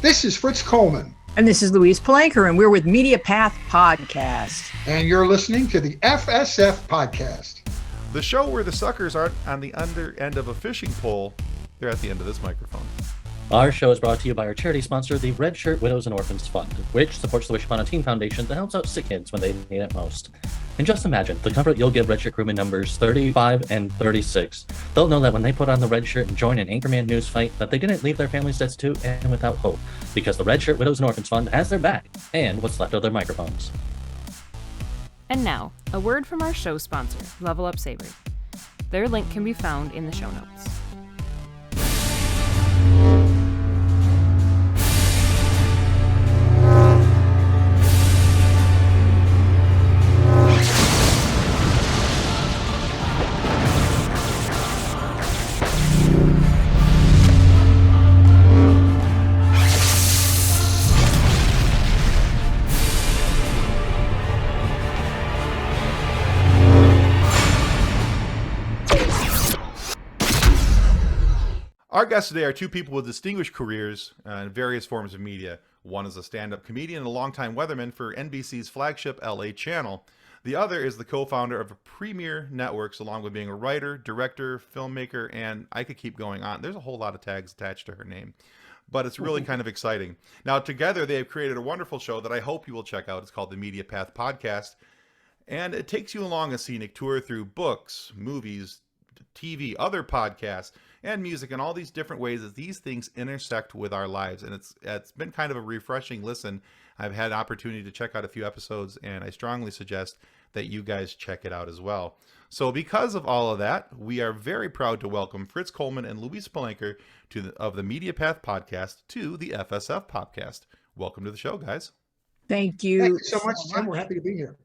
This is Fritz Coleman. And this is Louise Palanker, and we're with Mediapath Podcast. And you're listening to the FSF Podcast. The show where the suckers aren't on the under end of a fishing pole. They're at the end of this microphone. Our show is brought to you by our charity sponsor, the Red Shirt Widows and Orphans Fund, which supports the Wish Upon a Teen Foundation that helps out sick kids when they need it most. And just imagine the comfort you'll give Red Shirt crewman numbers 35 and 36. They'll know that when they put on the red shirt and join an Anchorman news fight, that they didn't leave their families destitute and without hope, because the Red Shirt Widows and Orphans Fund has their back, and what's left of their microphones. And now, a word from our show sponsor, Level Up Savory. Their link can be found in the show notes. Our guests today are two people with distinguished careers in various forms of media. One is a stand-up comedian and a longtime weatherman for NBC's Flagship LA channel. The other is the co-founder of Premier Networks, along with being a writer, director, filmmaker, and I could keep going on. There's a whole lot of tags attached to her name, but it's really kind of exciting. Now, together, they have created a wonderful show that I hope you will check out. It's called the Mediapath Podcast, and it takes you along a scenic tour through books, movies, TV, other podcasts, and music, and all these different ways that these things intersect with our lives. And it's been kind of a refreshing listen. I've had an opportunity to check out a few episodes, and I strongly suggest that you guys check it out as well. So because of all of that, we are very proud to welcome Fritz Coleman and Louise Palanker of the Mediapath Podcast to the FSF Podcast. Welcome to the show, guys. Thank you. Thank you so much, Tim. We're happy to be here.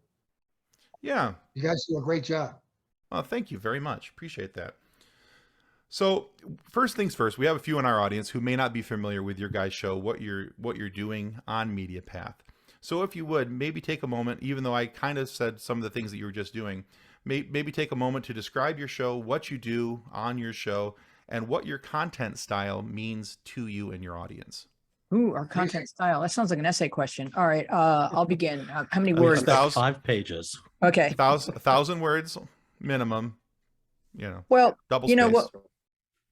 Yeah. You guys do a great job. Oh, thank you very much. Appreciate that. So first things first, we have a few in our audience who may not be familiar with your guys' show, what you're doing on Mediapath. So if you would, maybe take a moment, even though I kind of said some of the things that you were just doing, maybe take a moment to describe your show, what you do on your show, and what your content style means to you and your audience. Ooh, our content style. That sounds like an essay question. All right, I'll begin. How many words? 5 pages. Okay. 1,000 words minimum, Well, double you know space. what?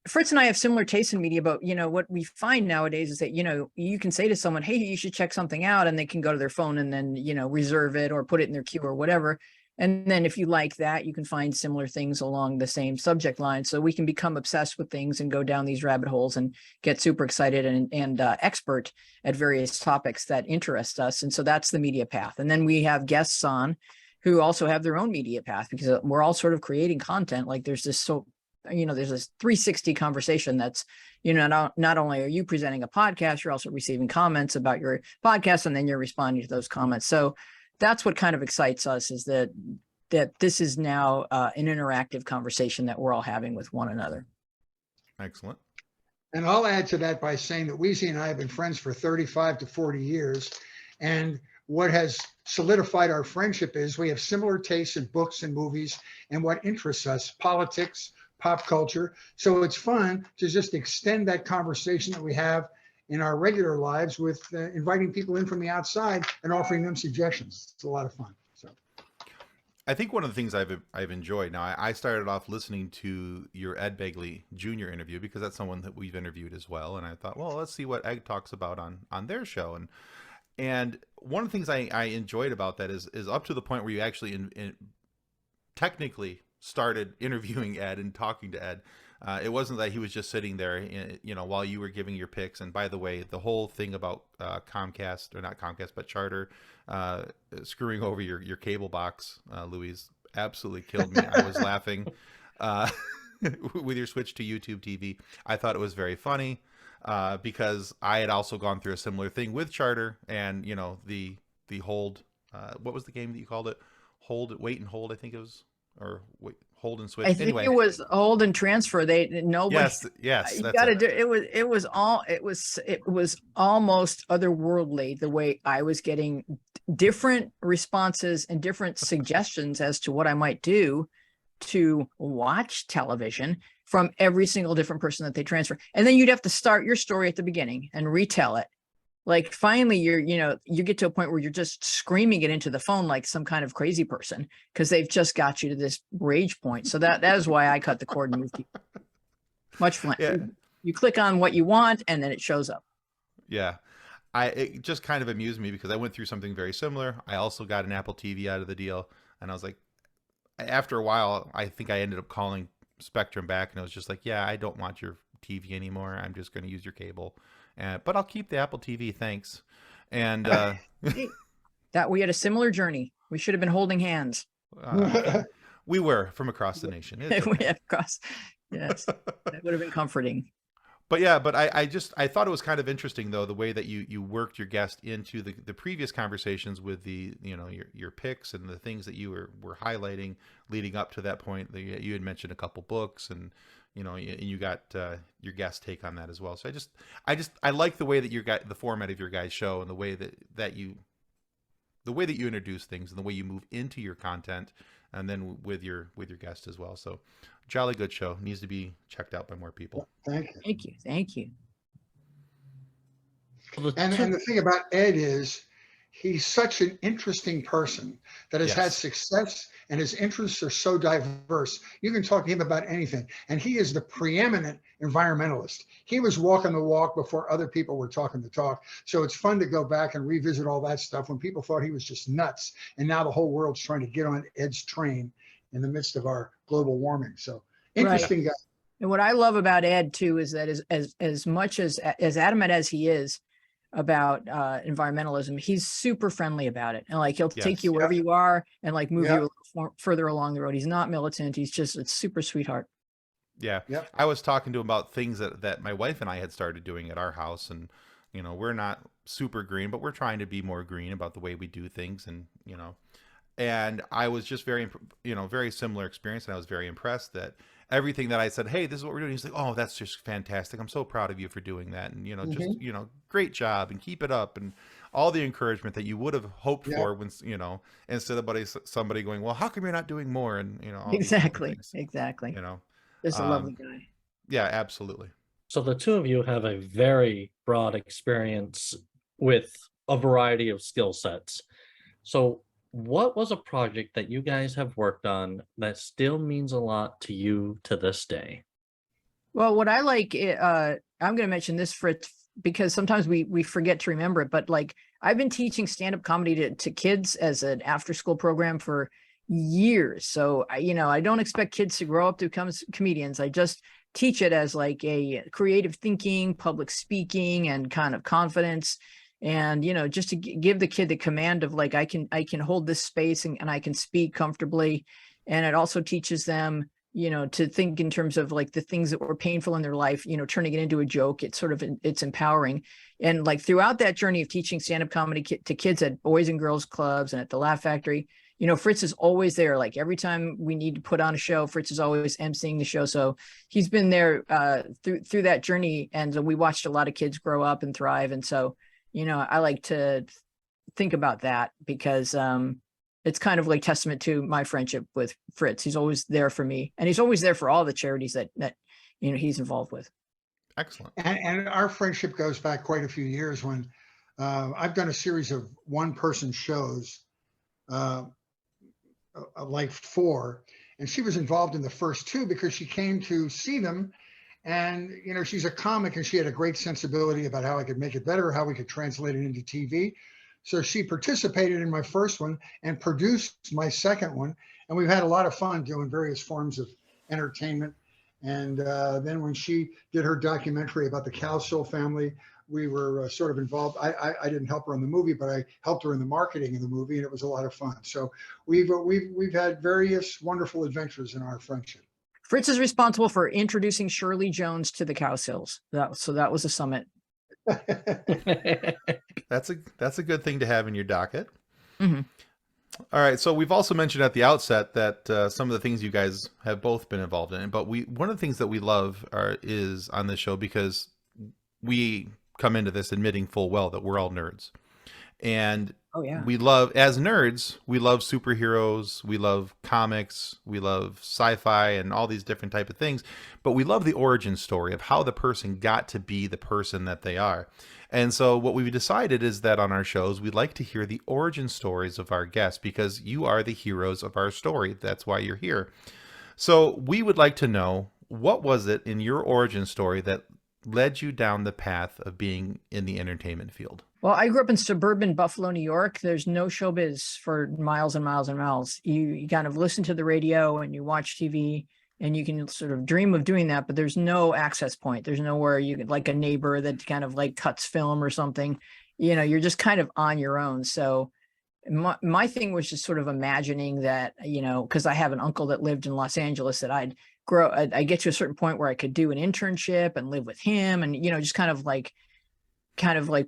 Fritz and I have similar tastes in media, but what we find nowadays is that, you can say to someone, hey, you should check something out, and they can go to their phone and then, reserve it or put it in their queue or whatever. And then if you like that, you can find similar things along the same subject line. So we can become obsessed with things and go down these rabbit holes and get super excited and expert at various topics that interest us. And so that's the media path. And then we have guests on who also have their own media path, because we're all sort of creating content. Like there's this there's this 360 conversation that's, not only are you presenting a podcast, you're also receiving comments about your podcast, and then you're responding to those comments. So that's what kind of excites us, is that this is now an interactive conversation that we're all having with one another. Excellent. And I'll add to that by saying that Weezy and I have been friends for 35 to 40 years. And what has solidified our friendship is we have similar tastes in books and movies and what interests us: politics, pop culture. So it's fun to just extend that conversation that we have in our regular lives with inviting people in from the outside and offering them suggestions. It's a lot of fun. So I think one of the things I've enjoyed, now I started off listening to your Ed Begley Jr. interview, because that's someone that we've interviewed as well. And I thought, well, let's see what Ed talks about on their show. And one of the things I enjoyed about that is up to the point where you actually technically started interviewing Ed and talking to Ed. It wasn't that he was just sitting there, while you were giving your picks. And by the way, the whole thing about Comcast, or not Comcast, but Charter, screwing over your cable box, Louise, absolutely killed me. I was laughing with your switch to YouTube TV. I thought it was very funny because I had also gone through a similar thing with Charter, and the hold. What was the game that you called it? Wait and hold, I think it was. Or wait, hold and switch. I think it was hold and transfer. Yes. You got to do it. It was almost otherworldly the way I was getting different responses and different suggestions as to what I might do to watch television from every single different person that they transfer. And then you'd have to start your story at the beginning and retell it. like finally you get to a point where you're just screaming it into the phone like some kind of crazy person because they've just got you to this rage point. So that is why I cut the cord and moved people. Much fun. Yeah. You click on what you want and then it shows up. Yeah. It just kind of amused me because I went through something very similar. I also got an Apple TV out of the deal, and I was like, after a while, I think I ended up calling Spectrum back, and I was just like, yeah, I don't want your TV anymore. I'm just going to use your cable, but I'll keep the Apple TV, thanks. And that we had a similar journey. We should have been holding hands. We were from across the nation. It's okay. Yes, that would have been comforting. But yeah, but I thought it was kind of interesting though, the way that you worked your guest into the previous conversations with the, your picks and the things that you were highlighting leading up to that point. You had mentioned a couple books, and you got your guest take on that as well. So I like the way that the format of your guys' show, and the way that you introduce things, and the way you move into your content, and then with your guest as well. So jolly good show, needs to be checked out by more people. Thank you. And the thing about Ed is he's such an interesting person that has had success, and his interests are so diverse. You can talk to him about anything. And he is the preeminent environmentalist. He was walking the walk before other people were talking the talk. So it's fun to go back and revisit all that stuff when people thought he was just nuts. And now the whole world's trying to get on Ed's train in the midst of our global warming. So interesting guy. And what I love about Ed too is that as much as adamant as he is about environmentalism, he's super friendly about it, and like he'll take you wherever you are and like move you a little further along the road. He's not militant. He's just a super sweetheart. Yeah. I was talking to him about things that my wife and I had started doing at our house, and we're not super green, but we're trying to be more green about the way we do things, and and I was just very similar experience, and I was very impressed that everything that I said, hey, this is what we're doing. He's like, oh, that's just fantastic. I'm so proud of you for doing that. And, just, great job, and keep it up. And all the encouragement that you would have hoped for when, instead of somebody going, well, how come you're not doing more? And, all exactly. Just a lovely guy. Yeah, absolutely. So the two of you have a very broad experience with a variety of skill sets. So what was a project that you guys have worked on that still means a lot to you to this day? Well, what I like, I'm going to mention this, Fritz, because sometimes we forget to remember it, but like I've been teaching stand-up comedy to kids as an after-school program for years. So, I don't expect kids to grow up to become comedians. I just teach it as like a creative thinking, public speaking, and kind of confidence. And, just to give the kid the command of like, I can hold this space and I can speak comfortably. And it also teaches them, to think in terms of like the things that were painful in their life, turning it into a joke. It's empowering. And like throughout that journey of teaching stand-up comedy to kids at Boys and Girls Clubs and at the Laugh Factory, Fritz is always there. Like every time we need to put on a show, Fritz is always emceeing the show. So he's been there through that journey. And we watched a lot of kids grow up and thrive. And so, I like to think about that because it's kind of like testament to my friendship with Fritz. He's always there for me, and he's always there for all the charities that he's involved with. Excellent. And our friendship goes back quite a few years when I've done a series of one-person shows, like 4, and she was involved in the first 2 because she came to see them. And, she's a comic, and she had a great sensibility about how I could make it better, how we could translate it into TV. So she participated in my first one and produced my second one. And we've had a lot of fun doing various forms of entertainment. And then when she did her documentary about the Cowsill family, we were sort of involved. I didn't help her in the movie, but I helped her in the marketing of the movie, and it was a lot of fun. So we've had various wonderful adventures in our friendship. Fritz is responsible for introducing Shirley Jones to the Cowsills. So that was a summit. That's a good thing to have in your docket. Mm-hmm. All right. So we've also mentioned at the outset that some of the things you guys have both been involved in, but one of the things that we love is on this show, because we come into this admitting full well that we're all nerds. And Oh yeah. we love, as nerds, we love superheroes, we love comics, we love sci-fi and all these different type of things, but we love the origin story of how the person got to be the person that they are. And so what we've decided is that on our shows, we'd like to hear the origin stories of our guests, because you are the heroes of our story. That's why you're here. So we would like to know, what was it in your origin story that led you down the path of being in the entertainment field? Well, I grew up in suburban Buffalo, New York. There's no showbiz for miles and miles and miles. You kind of listen to the radio and you watch TV, and you can sort of dream of doing that, but there's no access point. There's nowhere you could, like a neighbor that kind of like cuts film or something. You're just kind of on your own. So my thing was just sort of imagining that, because I have an uncle that lived in Los Angeles, that I'd get to a certain point where I could do an internship and live with him, and, just kind of like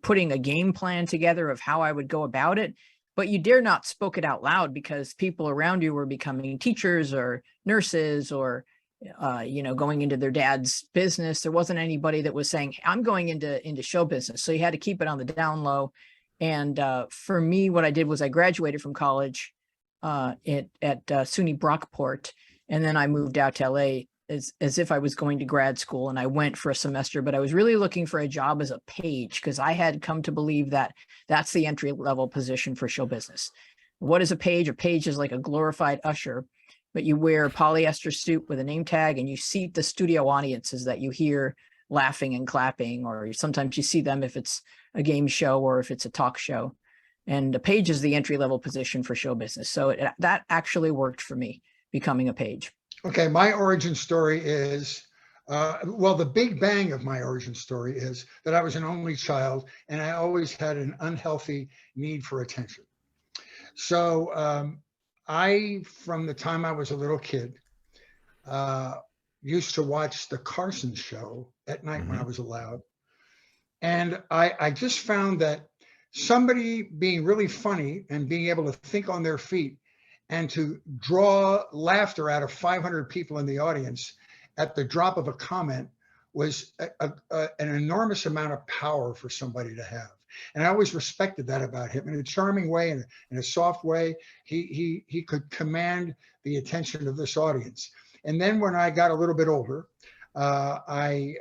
putting a game plan together of how I would go about it. But you dare not spoke it out loud, because people around you were becoming teachers or nurses or, going into their dad's business. There wasn't anybody that was saying, I'm going into show business. So you had to keep it on the down low. And for me, what I did was I graduated from college at SUNY Brockport. And then I moved out to LA as if I was going to grad school, and I went for a semester, but I was really looking for a job as a page, because I had come to believe that that's the entry level position for show business. What is a page? A page is like a glorified usher, but you wear a polyester suit with a name tag, and you seat the studio audiences that you hear laughing and clapping, or sometimes you see them if it's a game show or if it's a talk show. And a page is the entry level position for show business. So that actually worked for me, becoming a page. Okay, my origin story is, the big bang of my origin story is that I was an only child, and I always had an unhealthy need for attention. So from the time I was a little kid, used to watch the Carson show at night when I was allowed. And I just found that somebody being really funny and being able to think on their feet and to draw laughter out of 500 people in the audience at the drop of a comment was an enormous amount of power for somebody to have. And I always respected that about him. In a charming way, in a soft way, he could command the attention of this audience. And then when I got a little bit older, I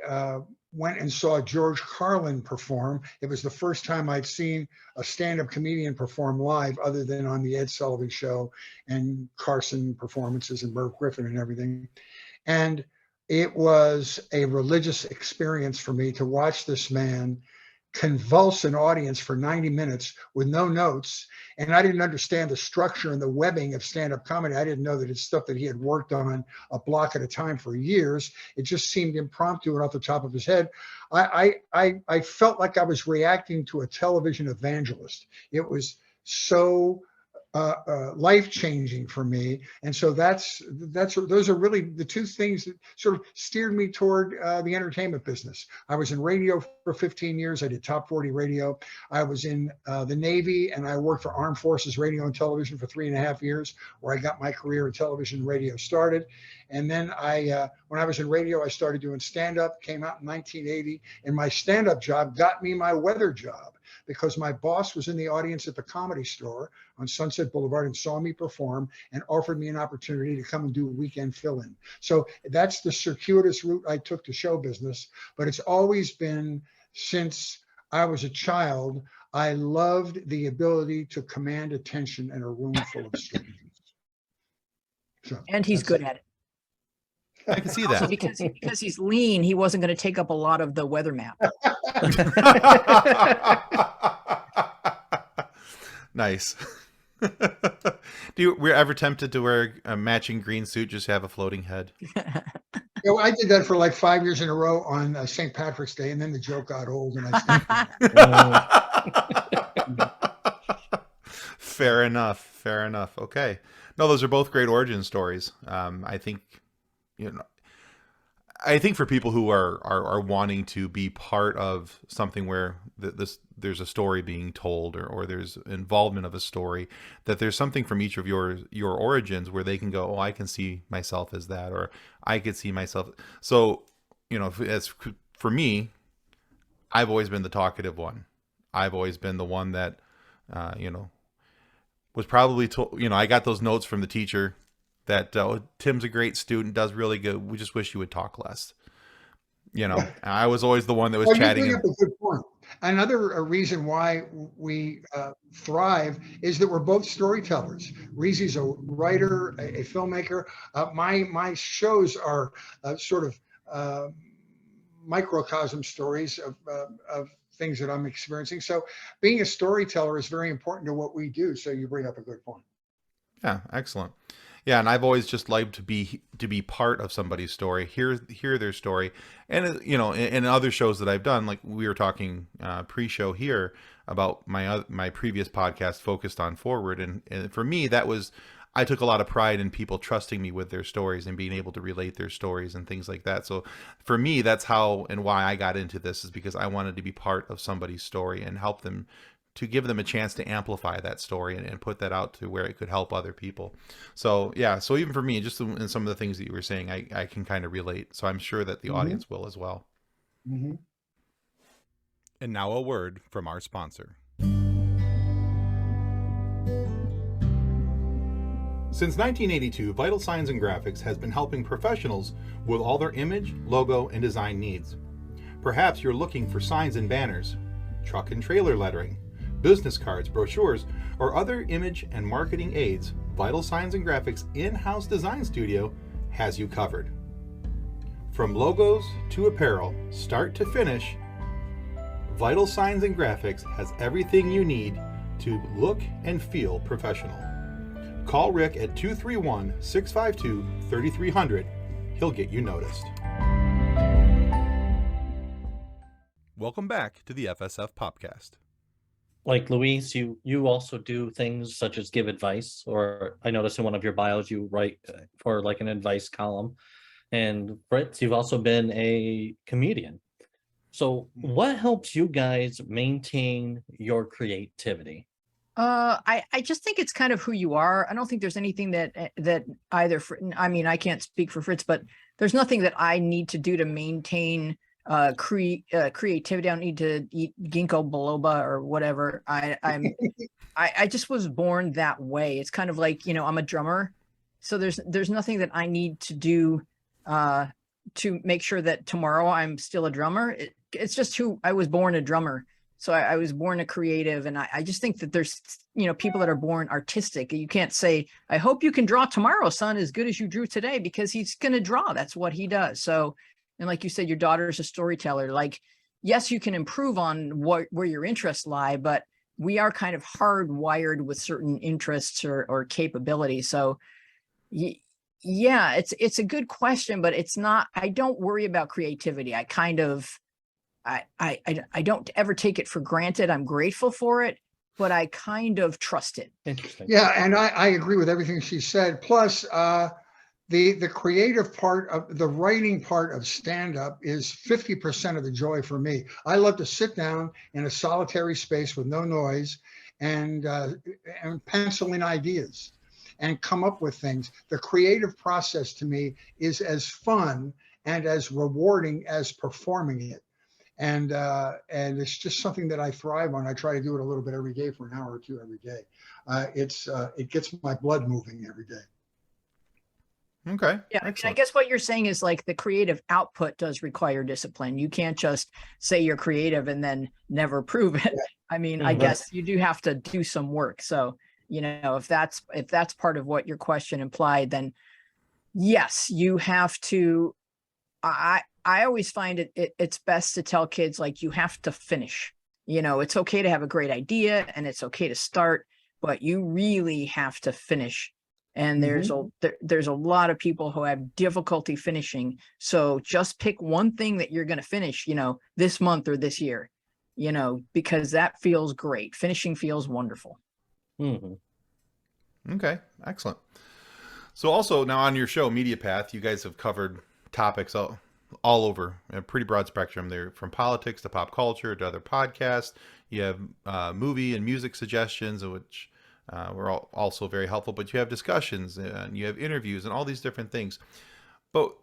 went and saw George Carlin perform. It was the first time I'd seen a stand-up comedian perform live, other than on the Ed Sullivan Show and Carson performances and Merv Griffin and everything. And it was a religious experience for me to watch this man convulse an audience for 90 minutes with no notes. And I didn't understand the structure and the webbing of stand-up comedy. I didn't know that it's stuff that he had worked on a block at a time for years. It just seemed impromptu and off the top of his head. I felt like I was reacting to a television evangelist. It was so life-changing for me. And so those are really the two things that sort of steered me toward the entertainment business. I was in radio for 15 years. I did top 40 radio. I was in the Navy, and I worked for Armed Forces Radio and Television for 3.5 years, where I got my career in television and radio started. And then when I was in radio, I started doing stand-up, came out in 1980, and my stand-up job got me my weather job, because my boss was in the audience at the Comedy Store on Sunset Boulevard and saw me perform and offered me an opportunity to come and do a weekend fill-in. So that's the circuitous route I took to show business. But it's always been, since I was a child, I loved the ability to command attention in a room full of strangers. So, And he's good at it. I can see Also, that. because he's lean, he wasn't going to take up a lot of the weather map. Nice. Were you ever tempted to wear a matching green suit, just have a floating head? I did that for like 5 years in a row on St. Patrick's Day, and then the joke got old, and I Fair enough. Okay. No, those are both great origin stories. I think for people who are wanting to be part of something where there's a story being told, or there's involvement of a story, that there's something from each of your origins where they can go, oh, I can see myself as that, or I could see myself. So, as for me, I've always been the talkative one. I've always been the one that was probably told, I got those notes from the teacher that Tim's a great student, does really good. We just wish you would talk less. I was always the one that was chatting. You bring up a good point. Another reason why we thrive is that we're both storytellers. Reezy's a writer, a filmmaker. My shows are sort of microcosm stories of things that I'm experiencing. So being a storyteller is very important to what we do. So you bring up a good point. Yeah, excellent. Yeah, and I've always just liked to be part of somebody's story, hear their story, and in other shows that I've done, like we were talking pre-show here about my previous podcast focused on Forward, and for me I took a lot of pride in people trusting me with their stories and being able to relate their stories and things like that. So for me, that's how and why I got into this, is because I wanted to be part of somebody's story and help them, to give them a chance to amplify that story and put that out to where it could help other people. So yeah, so even for me, just in some of the things that you were saying, I can kind of relate. So I'm sure that the audience will as well. Mm-hmm. And now a word from our sponsor. Since 1982, Vital Signs and Graphics has been helping professionals with all their image, logo, and design needs. Perhaps you're looking for signs and banners, truck and trailer lettering, business cards, brochures, or other image and marketing aids. Vital Signs and Graphics in-house design studio has you covered. From logos to apparel, start to finish, Vital Signs and Graphics has everything you need to look and feel professional. Call Rick at 231-652-3300. He'll get you noticed. Welcome back to the FSF Podcast. Like Louise, you also do things such as give advice, or I noticed in one of your bios you write for like an advice column. And Fritz, you've also been a comedian. So what helps you guys maintain your creativity? I just think it's kind of who you are. I don't think there's anything that either, I can't speak for Fritz, but there's nothing that I need to do to maintain creativity. I don't need to eat ginkgo biloba or whatever. I just was born that way. It's kind of like, I'm a drummer. So there's nothing that I need to do to make sure that tomorrow I'm still a drummer. It's just who I was born, a drummer. So I was born a creative, and I just think that there's, people that are born artistic. You can't say, I hope you can draw tomorrow, son, as good as you drew today, because he's going to draw. That's what he does. So, and like you said, your daughter's a storyteller. Like, yes, you can improve on where your interests lie, but we are kind of hardwired with certain interests or capabilities. So yeah, it's a good question, but it's not, I don't worry about creativity. I kind of, I don't ever take it for granted. I'm grateful for it, but I kind of trust it. Interesting. Yeah, and I agree with everything she said. Plus, the creative part of the writing part of stand-up is 50% of the joy for me. I love to sit down in a solitary space with no noise and pencil in ideas and come up with things. The creative process to me is as fun and as rewarding as performing it. And it's just something that I thrive on. I try to do it a little bit every day for an hour or two every day. It gets my blood moving every day. Okay. Yeah. I guess what you're saying is like the creative output does require discipline. You can't just say you're creative and then never prove it. Yeah. I mean, I guess you do have to do some work. So, if that's part of what your question implied, then yes, you have to, I always find it's best to tell kids, like, you have to finish. It's okay to have a great idea and it's okay to start, but you really have to finish. And there's a lot of people who have difficulty finishing. So just pick one thing that you're going to finish, this month or this year, because that feels great. Finishing feels wonderful. Mm-hmm. Okay, excellent. So also now on your show, Mediapath, you guys have covered topics all over, a pretty broad spectrum. They're from politics to pop culture to other podcasts. You have movie and music suggestions, which were also very helpful, but you have discussions and you have interviews and all these different things. But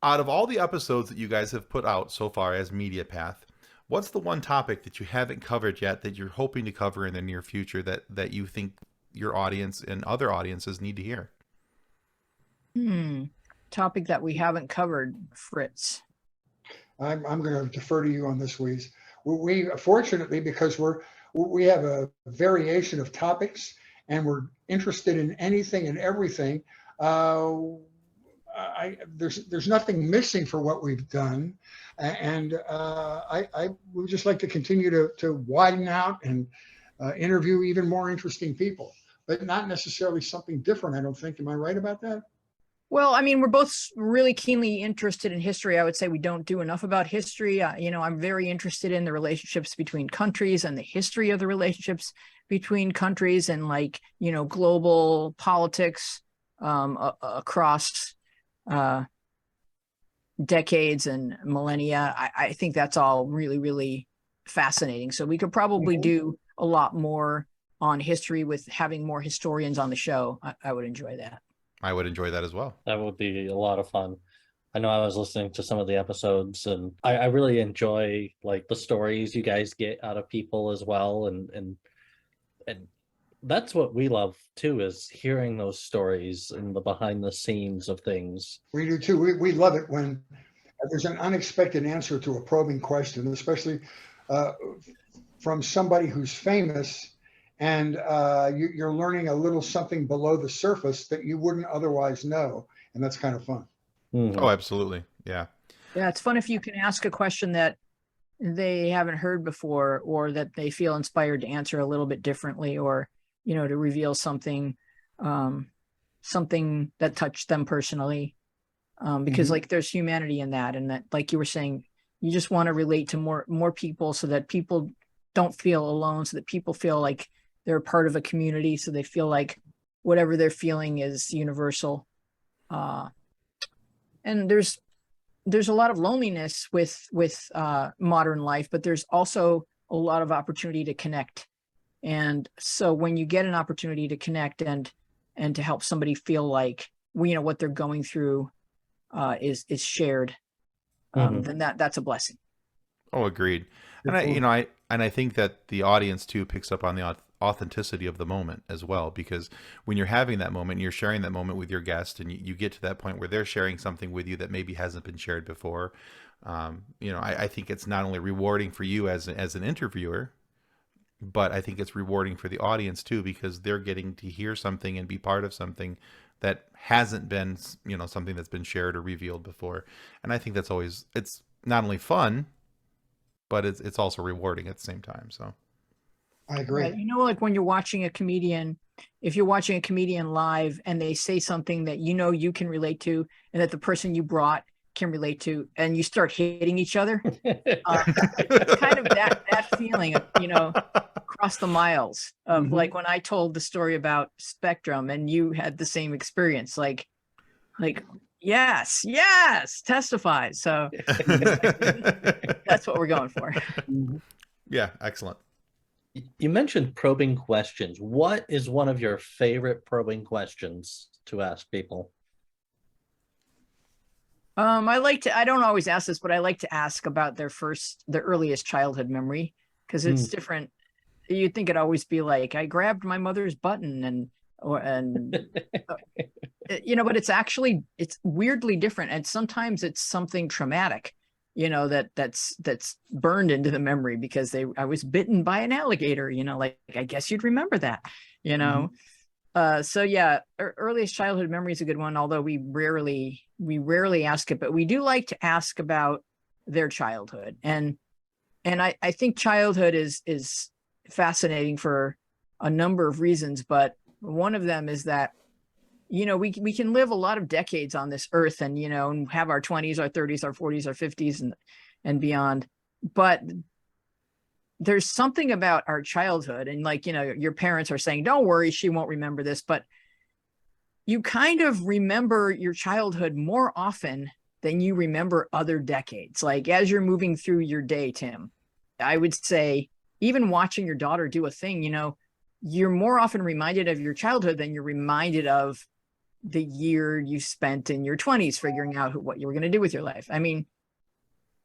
out of all the episodes that you guys have put out so far as Mediapath, What's the one topic that you haven't covered yet that you're hoping to cover in the near future that you think your audience and other audiences need to hear? Topic that we haven't covered, Fritz. I'm going to defer to you on this, Louise. We fortunately, because we have a variation of topics and we're interested in anything and everything. There's nothing missing for what we've done, and I would just like to continue to widen out and interview even more interesting people, but not necessarily something different. I don't think. Am I right about that? Well, I mean, we're both really keenly interested in history. I would say we don't do enough about history. I'm very interested in the relationships between countries and the history of the relationships between countries and global politics across decades and millennia. I think that's all really, really fascinating. So we could probably do a lot more on history with having more historians on the show. I would enjoy that. I would enjoy that as well. That would be a lot of fun. I know I was listening to some of the episodes, and I really enjoy the stories you guys get out of people as well, and that's what we love too, is hearing those stories and the behind the scenes of things. We do too. We love it when there's an unexpected answer to a probing question, especially from somebody who's famous, and you're learning a little something below the surface that you wouldn't otherwise know, and that's kind of fun. Mm-hmm. Oh, absolutely. Yeah. Yeah, it's fun if you can ask a question that they haven't heard before, or that they feel inspired to answer a little bit differently, or to reveal something that touched them personally, because there's humanity in that, and that, like you were saying, you just want to relate to more people, so that people don't feel alone, so that people feel like they're part of a community, so they feel like whatever they're feeling is universal. And there's a lot of loneliness with modern life, but there's also a lot of opportunity to connect. And so when you get an opportunity to connect and to help somebody feel like what they're going through is shared, then that's a blessing. Oh, agreed. And I think that the audience too picks up on the authenticity of the moment as well, because when you're having that moment, you're sharing that moment with your guest, and you get to that point where they're sharing something with you that maybe hasn't been shared before. I think it's not only rewarding for you as an interviewer, but I think it's rewarding for the audience too, because they're getting to hear something and be part of something that hasn't been, something that's been shared or revealed before. And I think it's not only fun, but it's also rewarding at the same time. So I agree. Like when you're watching a comedian, if you're watching a comedian live and they say something that you can relate to, and that the person you brought can relate to, and you start hitting each other, it's kind of that feeling of, across the miles of like when I told the story about Spectrum and you had the same experience, like yes, testify. So that's what we're going for. Yeah, excellent. You mentioned probing questions. What is one of your favorite probing questions to ask people? I don't always ask this, but I like to ask about their earliest childhood memory, because it's different. You'd think it'd always be like, I grabbed my mother's button but it's weirdly different. And sometimes it's something traumatic, that's burned into the memory because I was bitten by an alligator, like, I guess you'd remember that, So yeah, earliest childhood memory is a good one, although we rarely ask it, but we do like to ask about their childhood. And I think childhood is fascinating for a number of reasons, but one of them is that, we can live a lot of decades on this earth and, and have our 20s, our 30s, our 40s, our 50s and beyond. But there's something about our childhood, and your parents are saying, don't worry, she won't remember this, but you kind of remember your childhood more often than you remember other decades. Like as you're moving through your day, Tim, I would say even watching your daughter do a thing, you're more often reminded of your childhood than you're reminded of the year you spent in your 20s figuring out what you were going to do with your life. I mean,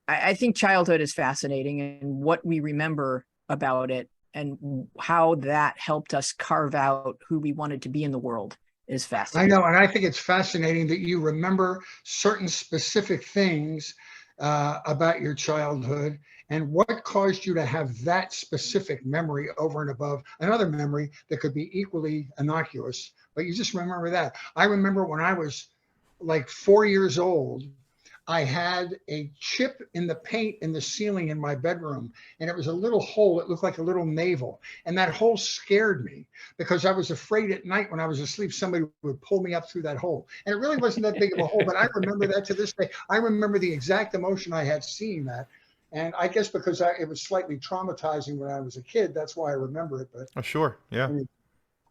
I think childhood is fascinating, and what we remember about it and how that helped us carve out who we wanted to be in the world is I fascinating. know, and I think it's fascinating that you remember certain specific things about your childhood and what caused you to have that specific memory over and above another memory that could be equally innocuous, but you just remember that. I remember when I was like 4 years old, I had a chip in the paint in the ceiling in my bedroom, and it was a little hole. It looked like a little navel. And that hole scared me because I was afraid at night when I was asleep, somebody would pull me up through that hole. And it really wasn't that big of a hole, but I remember that to this day. I remember the exact emotion I had seeing that. And I guess because it was slightly traumatizing when I was a kid, that's why I remember it. But Oh, sure. Yeah.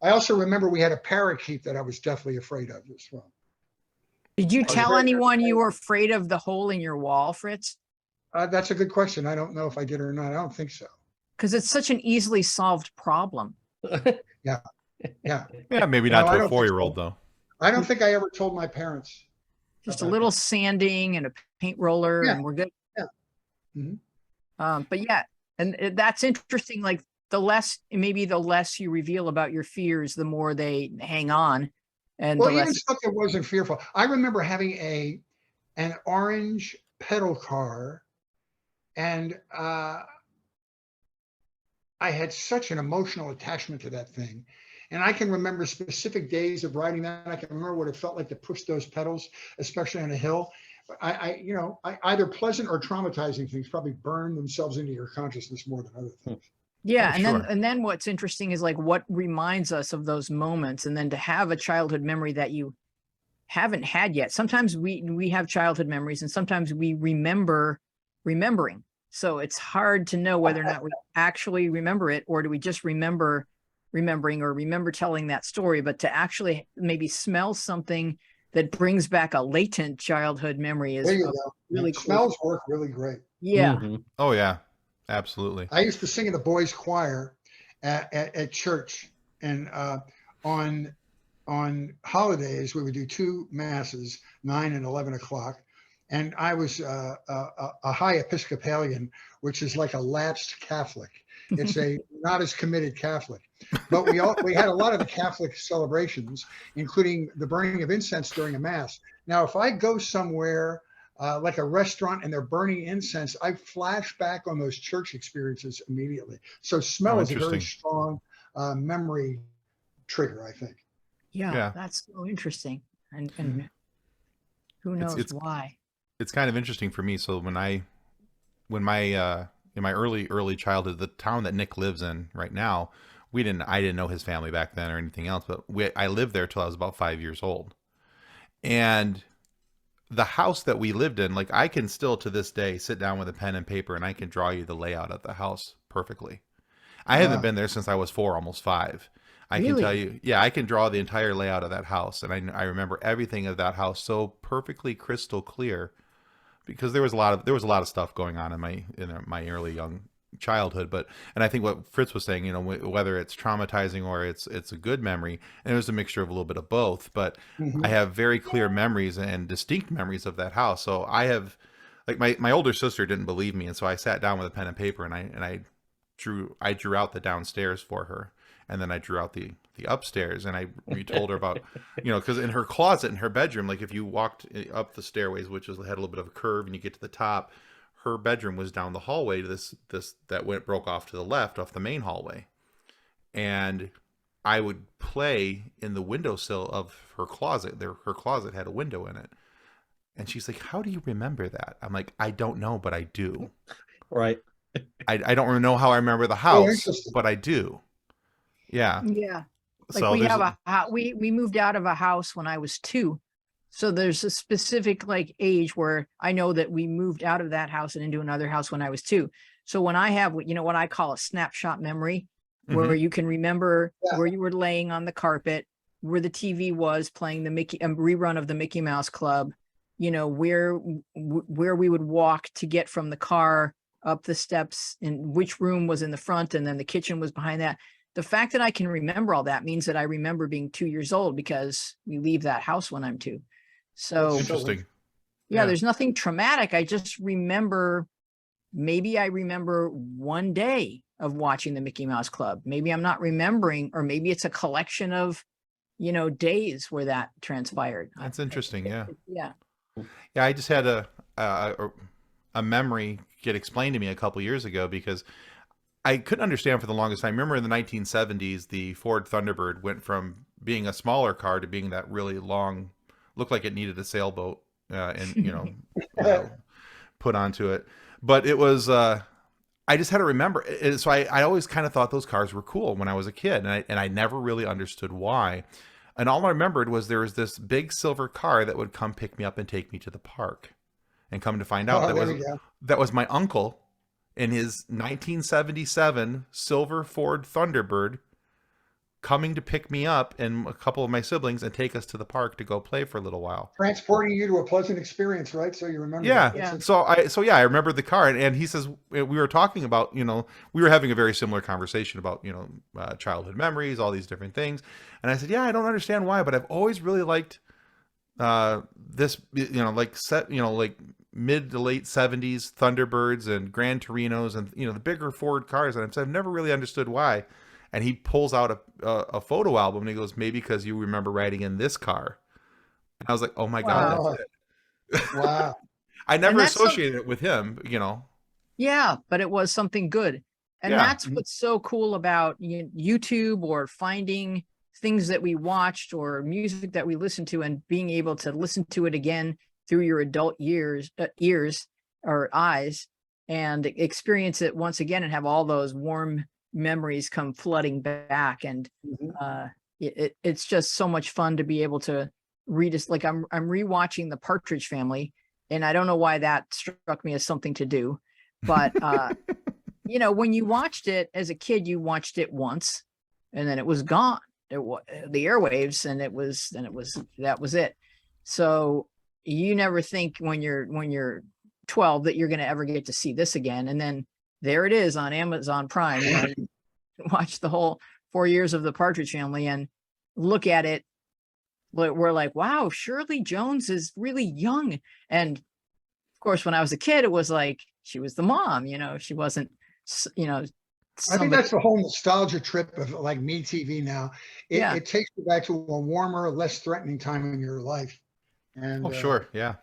I also remember we had a parakeet that I was definitely afraid of as well. Did you was tell very anyone you were afraid of the hole in your wall, Fritz? That's a good question. I don't know if I did or not. I don't think so. Because it's such an easily solved problem. Yeah. Yeah, maybe No, not I to don't a think 4-year-old so. though. I don't think I ever told my parents. Just a about little that. sanding and a paint roller, Yeah. and we're good. Yeah. Mhm. But yeah, and that's interesting. Like the less you reveal about your fears, the more they hang on, and Well, the even less. stuff that wasn't fearful. I remember having an orange pedal car, and I had such an emotional attachment to that thing. And I can remember specific days of riding that. I can remember what it felt like to push those pedals, especially on a hill. I either pleasant or traumatizing things probably burn themselves into your consciousness more than other things. Yeah, Oh, and sure. then what's interesting is like what reminds us of those moments, and then to have a childhood memory that you haven't had yet. Sometimes we have childhood memories, and sometimes we remember remembering. So it's hard to know whether or not we actually remember it, or do we just remember remembering or remember telling that story. But to actually maybe smell something that brings back a latent childhood memory is There you go. really It cool. smells work really great. Yeah. Mhm. Oh yeah, absolutely. I used to sing in the boys' choir at church, and on holidays we would do two masses, 9 and 11 o'clock. And I was a high Episcopalian, which is like a lapsed Catholic. It's a not as committed Catholic, but we had a lot of the Catholic celebrations, including the burning of incense during a mass. Now, if I go somewhere like a restaurant and they're burning incense, I flash back on those church experiences immediately. So smell Oh, is a very interesting. strong memory trigger, I think. Yeah, Yeah. that's so interesting. And who knows It's why? it's kind of interesting for me. So when my in my early childhood, the town that Nick lives in right now, I didn't know his family back then or anything else, but I lived there till I was about 5 years old. And the house that we lived in, like I can still to this day sit down with a pen and paper and I can draw you the layout of the house perfectly. I haven't been there since I was 4, almost 5. I can tell Really? you, yeah, I can draw the entire layout of that house, and I remember everything of that house so perfectly crystal clear, because there was a lot of stuff going on in my early young childhood. And I think what Fritz was saying, whether it's traumatizing or it's a good memory, and it was a mixture of a little bit of both. But Mhm. I have very clear memories and distinct memories of that house. So I have, like my older sister didn't believe me, and so I sat down with a pen and paper and I drew out the downstairs for her, and then I drew out the upstairs, and I told her about, because in her closet in her bedroom, like if you walked up the stairways, which had a little bit of a curve, and you get to the top, her bedroom was down the hallway to this that broke off to the left off the main hallway, and I would play in the windowsill of her closet. Her closet had a window in it, and she's like, "How do you remember that?" I'm like, "I don't know, but I do." Right. I don't know how I remember the Oh, house, interesting. but I do. Yeah. Yeah. Like So we there's have we moved out of a house when I was 2. So there's a specific like age where I know that we moved out of that house and into another house when I was 2. So when I have what I call a snapshot memory, where Mhm. you can remember Yeah. where you were laying on the carpet, where the TV was playing the rerun of the Mickey Mouse Club, where we would walk to get from the car up the steps, and which room was in the front, and then the kitchen was behind that. The fact that I can remember all that means that I remember being 2 years old, because we leave that house when I'm 2. So That's so interesting. Yeah, there's nothing traumatic. I just remember, maybe I remember one day of watching the Mickey Mouse Club. Maybe I'm not remembering, or maybe it's a collection of, days where that transpired. That's interesting. Yeah. Yeah. Yeah. I just had a memory get explained to me a couple years ago because I couldn't understand for the longest time. I remember in the 1970s, the Ford Thunderbird went from being a smaller car to being that really long, looked like it needed a sailboat, and put onto it. But it was, I just had to remember. So I always kind of thought those cars were cool when I was a kid, and I never really understood why. And all I remembered was there was this big silver car that would come pick me up and take me to the park. And come to find out that was my uncle in his 1977 silver Ford Thunderbird coming to pick me up and a couple of my siblings and take us to the park to go play for a little while. Transporting you to a pleasant experience, right? So you remember Yeah. that. So I remember the car, and he says, we were talking about, we were having a very similar conversation about, childhood memories, all these different things. And I said, yeah, I don't understand why, but I've always really liked this, like mid to late 70s Thunderbirds and Gran Torinos and, the bigger Ford cars. And I've never really understood why. And he pulls out a photo album and he goes, maybe because you remember riding in this car. And I was like, oh my God, Wow. that's it. Wow. I never associated it with him, Yeah, but it was something good. And that's what's so cool about YouTube, or finding things that we watched or music that we listened to and being able to listen to it again through your adult ears or eyes, and experience it once again and have all those warm memories come flooding back. And it's just so much fun to be able to read this. Like I'm rewatching The Partridge Family, and I don't know why that struck me as something to do, but when you watched it as a kid, you watched it once and then it was gone. It was the airwaves, and that was it. So you never think when you're 12 that you're going to ever get to see this again. And then there it is on Amazon Prime. You watch the whole 4 years of The Partridge Family and look at it. We're like, wow, Shirley Jones is really young. And of course, when I was a kid, it was like she was the mom. She wasn't. I think that's the whole nostalgia trip of like Me TV now. It takes you back to a warmer, less threatening time in your life. And sure, yeah.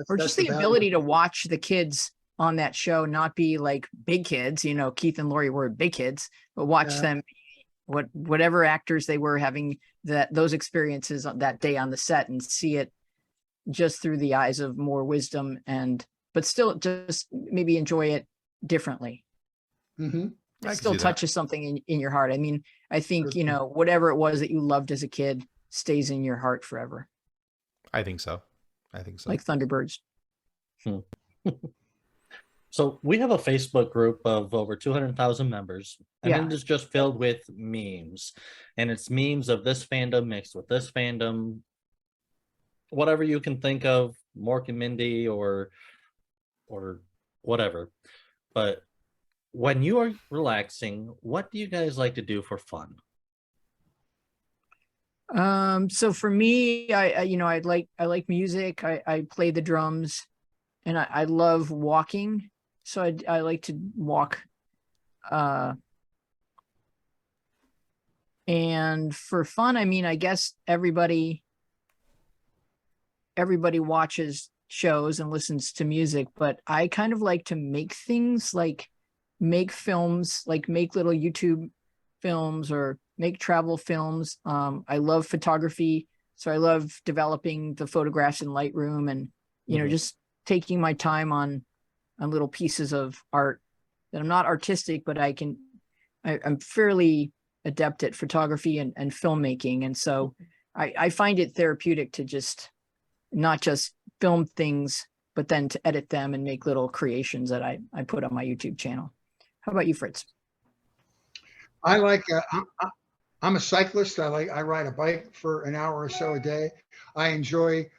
Or just the ability to watch the kids on that show not be like big kids. Keith and Lori were big kids, but watch them, whatever actors they were having those experiences on that day on the set, and see it just through the eyes of more wisdom, but still just maybe enjoy it differently. Mm-hmm. It still touches something in your heart. I mean, I think, whatever it was that you loved as a kid stays in your heart forever. I think so. Like Thunderbirds. So we have a Facebook group of over 200,000 members, and it is just filled with memes. And it's memes of this fandom mixed with this fandom, whatever you can think of, Mork and Mindy or whatever. But when you are relaxing, what do you guys like to do for fun? So for me, I like music. I play the drums, and I love walking. So I like to walk. And for fun, I mean, I guess everybody watches shows and listens to music, but I kind of like to make things, like make films, like make little YouTube films or make travel films. I love photography, so I love developing the photographs in Lightroom, and just taking my time on little pieces of art that I'm not artistic, but I'm fairly adept at photography and filmmaking, and so I find it therapeutic to just not just film things, but then to edit them and make little creations that I put on my YouTube channel. How about you, Fritz? I like. I'm a cyclist. I ride a bike for an hour or so a day. I enjoy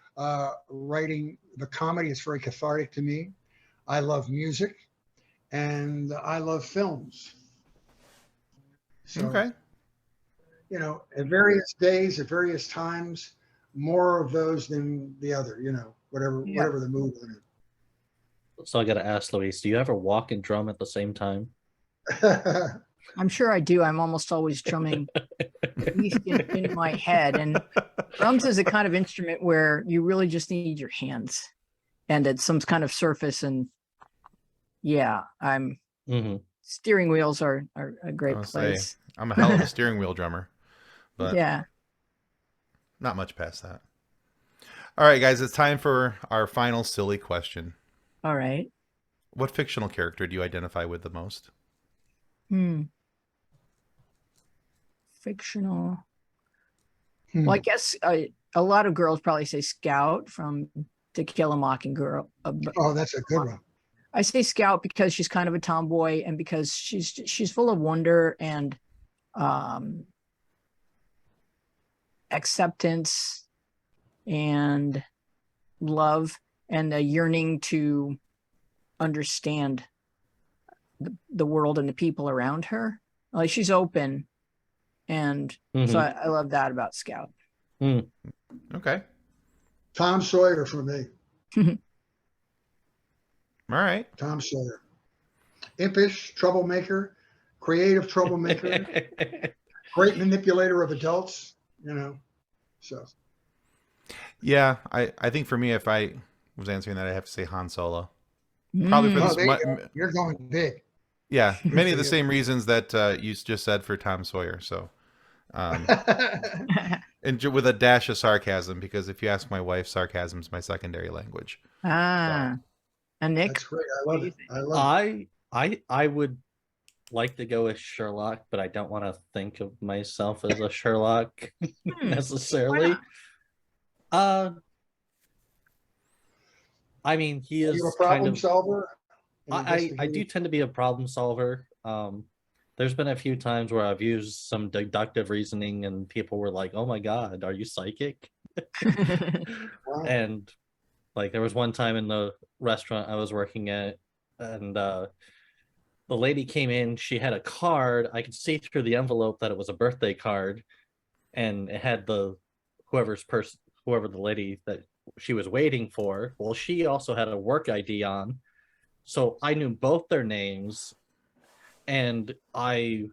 writing the comedy. It's very cathartic to me. I love music, and I love films. So, Okay. At various days, at various times, more of those than the other. whatever the mood we're in. So I got to ask Louise, do you ever walk and drum at the same time? I'm sure I do. I'm almost always drumming at least in my head. And drums is a kind of instrument where you really just need your hands and at some kind of surface. And yeah, steering wheels are a great place. I'm a hell of a steering wheel drummer, but yeah, not much past that. All right, guys, it's time for our final silly question. All right. What fictional character do you identify with the most? Fictional. Well, I guess a lot of girls probably say Scout from To Kill a Mockingbird. Oh, that's a good one. I say Scout because she's kind of a tomboy and because she's full of wonder and acceptance and love and a yearning to understand the world and the people around her. Like she's open. And so I love that about Scout. Okay. Tom Sawyer for me. All right. Tom Sawyer. Impish, troublemaker, creative troublemaker, great manipulator of adults, so. Yeah, I think for me, if I was answering that, I have to say Han Solo. Probably for this. You're going big. Yeah, many of the same reasons that you just said for Tom Sawyer. So, and with a dash of sarcasm, because if you ask my wife, sarcasm is my secondary language. And Nick, that's great. I love it. I would like to go with Sherlock, but I don't want to think of myself as a Sherlock necessarily. I mean, he is a problem solver. I do tend to be a problem solver. There's been a few times where I've used some deductive reasoning and people were like, oh my God, are you psychic? Wow. And like there was one time in the restaurant I was working at and the lady came in, she had a card. I could see through the envelope that it was a birthday card and it had whoever the lady that she was waiting for. Well, she also had a work ID on. So I knew both their names and like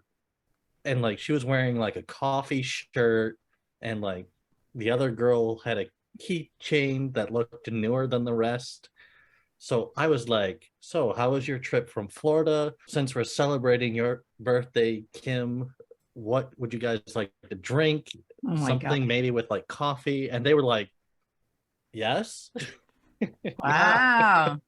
she was wearing like a coffee shirt and like the other girl had a keychain that looked newer than the rest. So I was like, so how was your trip from Florida? Since we're celebrating your birthday, Kim, what would you guys like to drink? Something maybe with like coffee. And they were like, yes. Wow.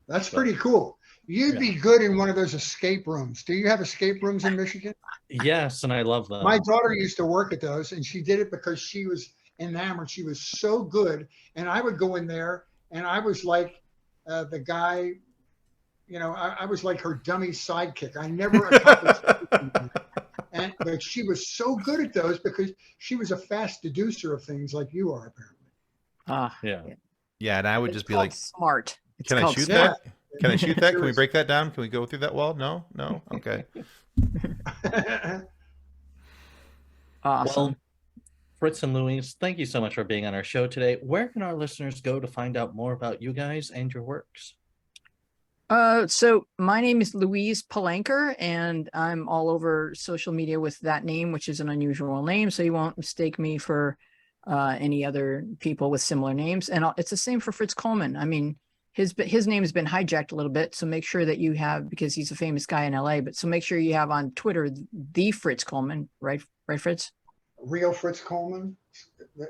That's pretty cool. You'd be good in one of those escape rooms. Do you have escape rooms in Michigan? Yes, and I love them. My daughter used to work at those, and she did it because she was enamored. She was so good. And I would go in there, and I was like the guy, I was like her dummy sidekick. I never accomplished anything. But she was so good at those because she was a fast deducer of things like you are, apparently. Yeah, and I would just be like, smart. Can I shoot that? Can I shoot that? Can we break that down? Can we go through that wall? No? Okay. Awesome. Well, Fritz and Louise, thank you so much for being on our show today. Where can our listeners go to find out more about you guys and your works? So my name is Louise Palanker, and I'm all over social media with that name, which is an unusual name, so you won't mistake me for any other people with similar names. And it's the same for Fritz Coleman. I mean, his name has been hijacked a little bit, so make sure that you have, because he's a famous guy in LA, but so make sure you have on Twitter the Fritz Coleman, right, Fritz? Real Fritz Coleman?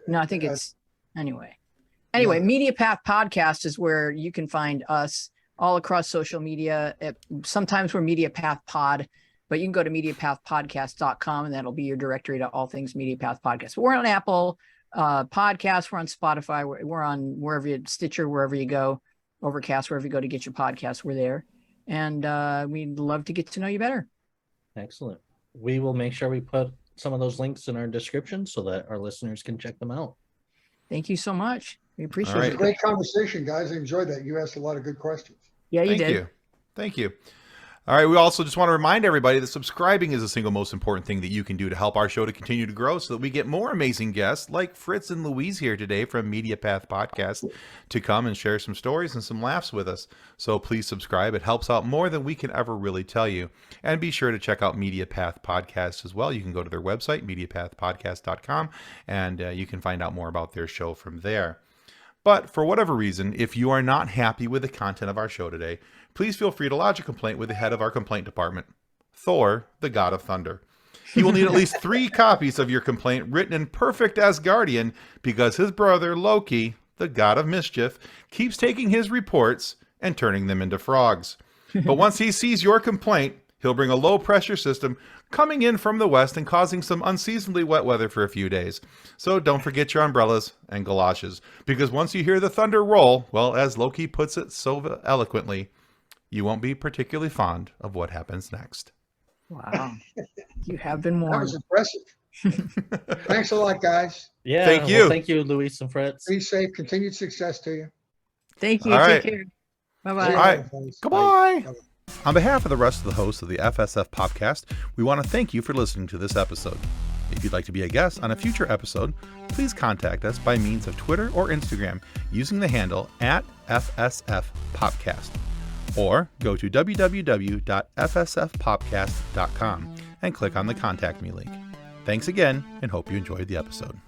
No, I think it's anyway. Mediapath Podcast is where you can find us all across social media. Sometimes we're Mediapath Pod, but you can go to mediapathpodcast.com and that'll be your directory to all things Mediapath Podcast. But we're on Apple Podcasts, we're on Spotify, we're on Stitcher, wherever you go. Overcast, wherever you go to get your podcasts, we're there. And we'd love to get to know you better. Excellent. We will make sure we put some of those links in our description so that our listeners can check them out. Thank you so much. We appreciate All right. it. Great conversation, guys. I enjoyed that. You asked a lot of good questions. Yeah, you did. Thank you. All right, we also just want to remind everybody that subscribing is the single most important thing that you can do to help our show to continue to grow so that we get more amazing guests like Fritz and Louise here today from Mediapath Podcast to come and share some stories and some laughs with us. So please subscribe. It helps out more than we can ever really tell you. And be sure to check out Mediapath Podcast as well. You can go to their website, mediapathpodcast.com, and you can find out more about their show from there. But for whatever reason, if you are not happy with the content of our show today, please feel free to lodge a complaint with the head of our complaint department, Thor, the God of Thunder. He will need at least 3 copies of your complaint written in perfect Asgardian because his brother, Loki, the God of Mischief, keeps taking his reports and turning them into frogs. But once he sees your complaint, he'll bring a low-pressure system coming in from the west and causing some unseasonably wet weather for a few days. So don't forget your umbrellas and galoshes, because once you hear the thunder roll, well, as Loki puts it so eloquently, you won't be particularly fond of what happens next. Wow. You have been That warned. was impressive. Thanks a lot, guys. Yeah. Thank you. Well, thank you, Louise and Fritz. Be safe. Continued success to you. Thank you. All right. Take care. See Bye-bye. you All right. later, folks. Goodbye. Bye. On behalf of the rest of the hosts of the FSF Podcast, we want to thank you for listening to this episode. If you'd like to be a guest on a future episode, please contact us by means of Twitter or Instagram using the handle @FSFPopcast, or go to www.fsfpopcast.com and click on the Contact Me link. Thanks again, and hope you enjoyed the episode.